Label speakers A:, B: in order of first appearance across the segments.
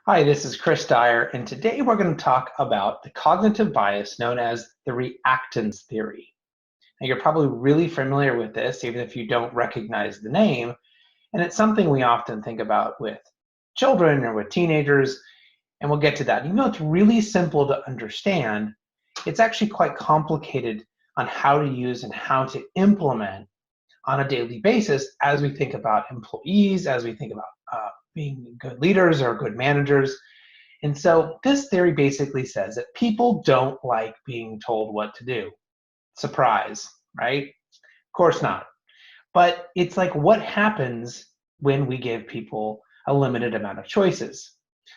A: Hi, this is Chris Dyer, and today we're going to talk about the cognitive bias known as the reactance theory. Now, you're probably really familiar with this, even if you don't recognize the name, and it's something we often think about with children or with teenagers, and we'll get to that. It's really simple to understand. It's actually quite complicated on how to use and how to implement on a daily basis as we think about employees, as we think about being good leaders or good managers. And so this theory basically says that people don't like being told what to do. Surprise, right? Of course not. But it's like what happens when we give people a limited amount of choices.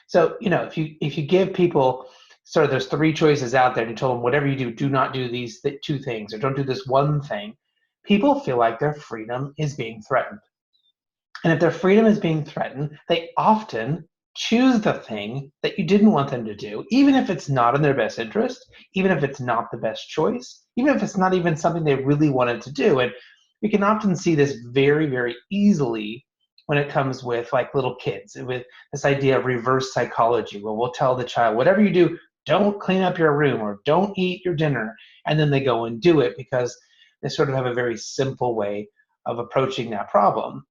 A: So, if you give people sort of there's three choices out there and you tell them whatever you do, do not do these two things or don't do this one thing, people feel like their freedom is being threatened. And if their freedom is being threatened, they often choose the thing that you didn't want them to do, even if it's not in their best interest, even if it's not the best choice, even if it's not even something they really wanted to do. And we can often see this very, very easily when it comes with like little kids, with this idea of reverse psychology, where we'll tell the child, whatever you do, don't clean up your room or don't eat your dinner. And then they go and do it because they sort of have a very simple way of approaching that problem.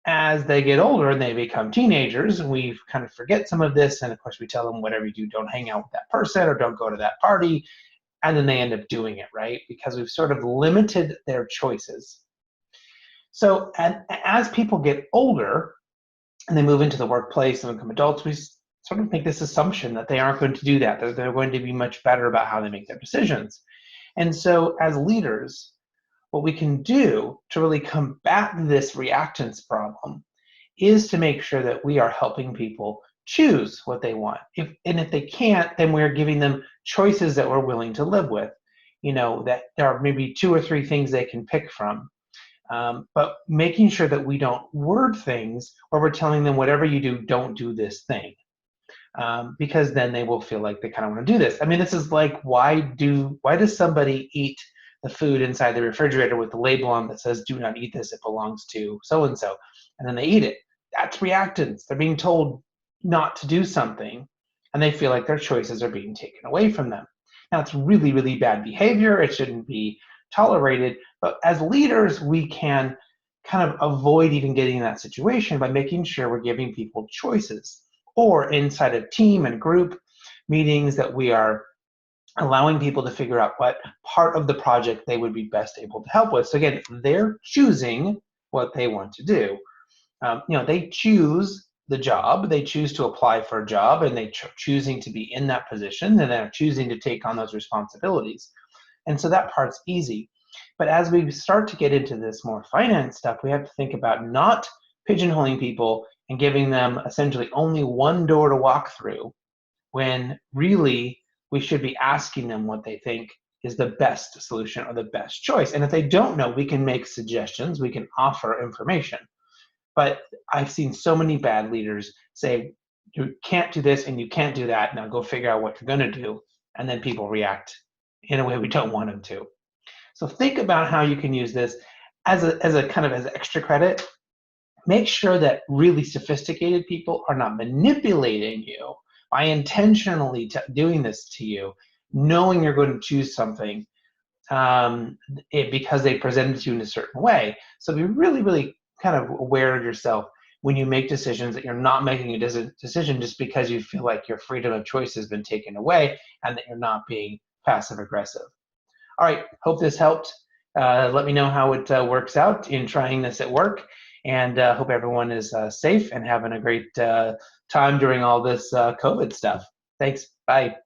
A: As they get older and they become teenagers, we kind of forget some of this. And of course, we tell them, whatever you do, don't hang out with that person or don't go to that party. And then they end up doing it, right? Because we've sort of limited their choices. So as people get older and they move into the workplace and become adults, we sort of make this assumption that they aren't going to do that, that they're going to be much better about how they make their decisions. And so as leaders, what we can do to really combat this reactance problem is to make sure that we are helping people choose what they want. If they can't, then we're giving them choices that we're willing to live with. That there are maybe two or three things they can pick from. But making sure that we don't word things where we're telling them, whatever you do, don't do this thing. Because then they will feel like they kind of want to do this. I mean, this is like, why does somebody eat the food inside the refrigerator with the label on that says, do not eat this, it belongs to so-and-so, and then they eat it? That's reactance. They're being told not to do something, and they feel like their choices are being taken away from them. Now, it's really, really bad behavior. It shouldn't be tolerated, but as leaders, we can kind of avoid even getting in that situation by making sure we're giving people choices, or inside a team and group meetings that we are allowing people to figure out what part of the project they would be best able to help with. So again, they're choosing what they want to do. They choose the job, they choose to apply for a job, and they choosing to be in that position, and they're choosing to take on those responsibilities. And so that part's easy. But as we start to get into this more finance stuff, we have to think about not pigeonholing people and giving them essentially only one door to walk through, when really we should be asking them what they think is the best solution or the best choice. And if they don't know, we can make suggestions, we can offer information. But I've seen so many bad leaders say, you can't do this and you can't do that, now go figure out what you're going to do. And then people react in a way we don't want them to. So think about how you can use this as a kind of as extra credit. Make sure that really sophisticated people are not manipulating you by intentionally doing this to you, knowing you're going to choose something because they presented to you in a certain way. So be really, really kind of aware of yourself when you make decisions, that you're not making a decision just because you feel like your freedom of choice has been taken away and that you're not being passive aggressive. All right, hope this helped. Let me know how it works out in trying this at work, and hope everyone is safe and having a great time during all this COVID stuff. Thanks. Bye.